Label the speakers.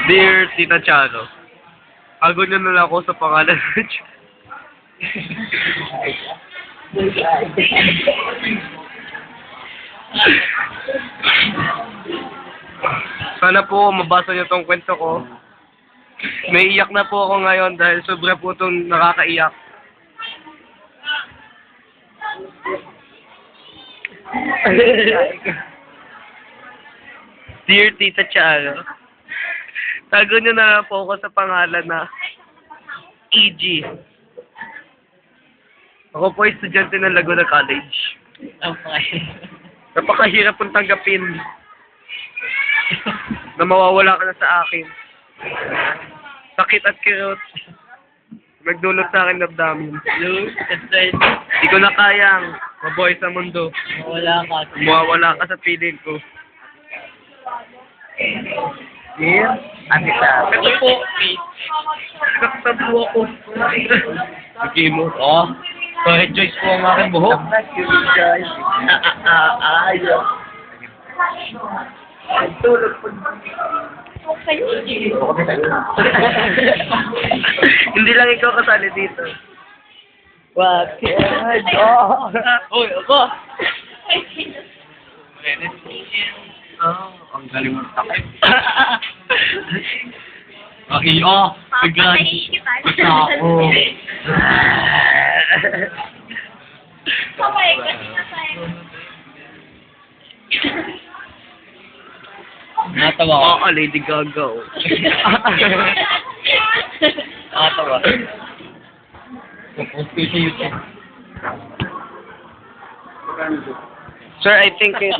Speaker 1: Dear Tita Charo, ago niyo na lang ako sa pangalan. Sana po mabasa niyo tong kwento ko. Naiiyak na po ako ngayon dahil sobra po itong nakakaiyak. Dear Tita Charo, tago niyo na lang po ako sa pangalan na EG. Ako po ay estudyante ng Laguna College.
Speaker 2: Okay.
Speaker 1: Napakahirap pong tanggapin na mawawala ka na sa akin. Sakit at kirot. Nagdulot sa akin damdamin.
Speaker 2: Blue, consent,
Speaker 1: Di ko na kayang mabuhay sa mundo.
Speaker 2: wala ka.
Speaker 1: Mawawala ka sa piling ko.
Speaker 3: Dear Ate Sarah.
Speaker 1: Ito po. Nakakatabu ako. Sige mo. Oh. Kahit choice po ang aking buhok.
Speaker 3: Guys. Ayaw. Tulog po.
Speaker 1: Hindi lang ikaw kasali dito.
Speaker 3: What? Oh.
Speaker 1: Uy, ako. Ang galing mo takip. Iyo, bigyan. Basta ako.
Speaker 2: Natawa ko.
Speaker 1: Oo, Lady Gaga. Oh.
Speaker 2: Natawa. Post ko sa YouTube.
Speaker 1: Sir, I think it...